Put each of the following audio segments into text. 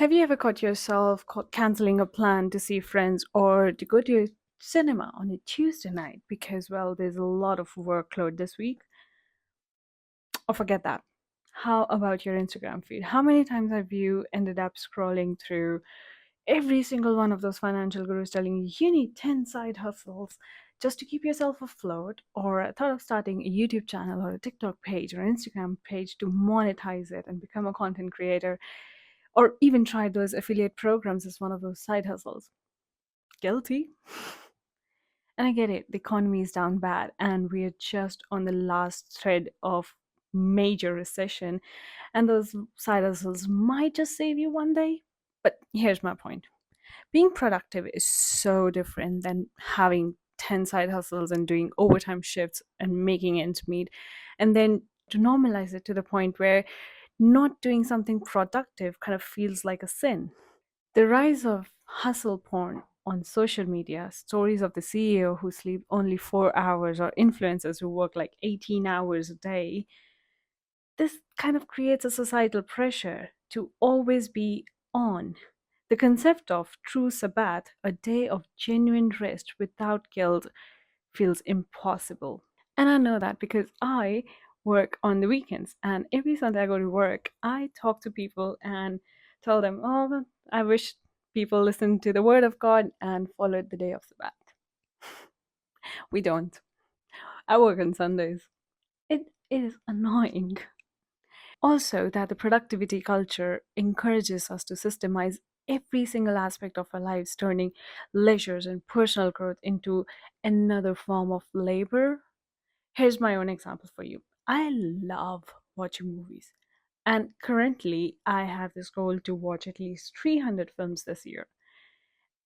Have you ever caught yourself canceling a plan to see friends or to go to a cinema on a Tuesday night because, well, there's a lot of workload this week? Or forget that. How about your Instagram feed? How many times have you ended up scrolling through every single one of those financial gurus telling you need 10 side hustles just to keep yourself afloat, or thought of starting a YouTube channel or a TikTok page or Instagram page to monetize it and become a content creator, or even tried those affiliate programs as one of those side hustles? Guilty. And I get it, the economy is down bad and we're just on the last thread of major recession, and those side hustles might just save you one day. But here's my point: being productive is so different than having 10 side hustles and doing overtime shifts and making ends meet. And then to normalize it to the point where not doing something productive kind of feels like a sin. The rise of hustle porn on social media, stories of the CEO who sleep only 4 hours, or influencers who work like 18 hours a day, this kind of creates a societal pressure to always be on. The concept of true Sabbath, a day of genuine rest without guilt, feels impossible. And I know that because I work on the weekends, and every Sunday I go to work, I talk to people and tell them, oh, I wish people listen to the word of God and followed the day of Sabbath. We don't. I work on Sundays. It is annoying. Also, that the productivity culture encourages us to systemize every single aspect of our lives, turning leisures and personal growth into another form of labor. Here's my own example for you. I love watching movies. And currently, I have this goal to watch at least 300 films this year.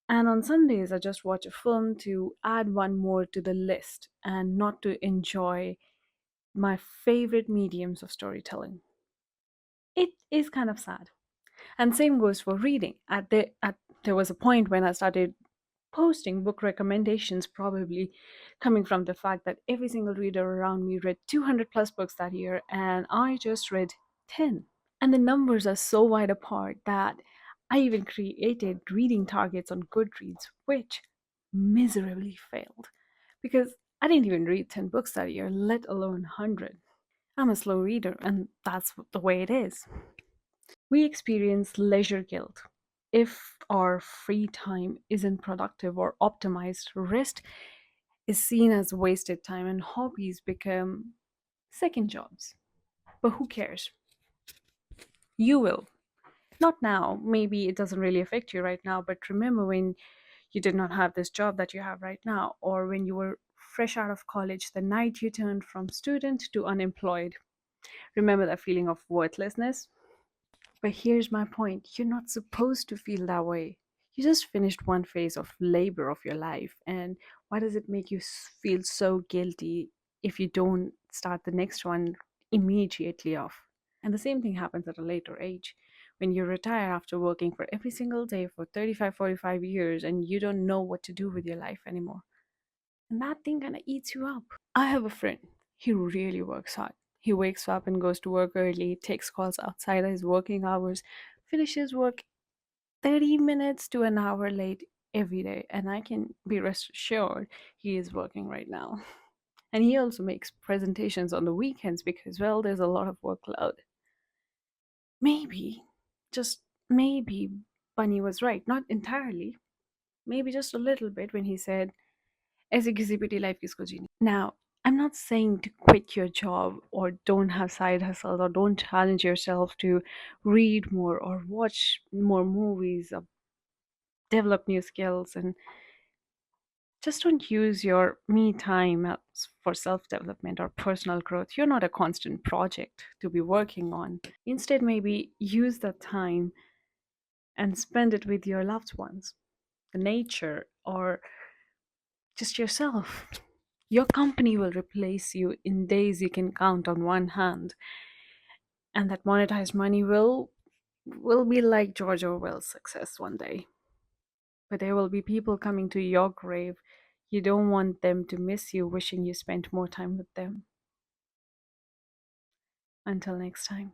And on Sundays, I just watch a film to add one more to the list and not to enjoy my favorite mediums of storytelling. It is kind of sad. And same goes for reading. There was a point when I started posting book recommendations, probably coming from the fact that every single reader around me read 200 plus books that year, and I just read 10. And the numbers are so wide apart that I even created reading targets on Goodreads, which miserably failed because I didn't even read 10 books that year, let alone 100. I'm a slow reader, and that's the way it is. We experience leisure guilt. If our free time isn't productive or optimized, rest is seen as wasted time and hobbies become second jobs. But who cares? You will. Not now. Maybe it doesn't really affect you right now, but remember when you did not have this job that you have right now, or when you were fresh out of college, the night you turned from student to unemployed. Remember that feeling of worthlessness? But here's my point: you're not supposed to feel that way. You just finished one phase of labor of your life, and why does it make you feel so guilty if you don't start the next one immediately off? And the same thing happens at a later age. When you retire after working for every single day for 35, 45 years, and you don't know what to do with your life anymore. And that thing kind of eats you up. I have a friend. He really works hard. He wakes up and goes to work early, takes calls outside his working hours, finishes work 30 minutes to an hour late every day. And I can be rest assured he is working right now. And he also makes presentations on the weekends because, well, there's a lot of workload. Maybe, just maybe, Bunny was right. Not entirely. Maybe just a little bit when he said, ऐसे किसी भी life किसको जीनी. Now, I'm not saying to quit your job or don't have side hustles or don't challenge yourself to read more or watch more movies or develop new skills, and just don't use your me time for self development or personal growth. You're not a constant project to be working on. Instead, maybe use that time and spend it with your loved ones, the nature, or just yourself. Your company will replace you in days you can count on one hand, and that monetized money will be like George Orwell's success one day. But there will be people coming to your grave. You don't want them to miss you, wishing you spent more time with them. Until next time.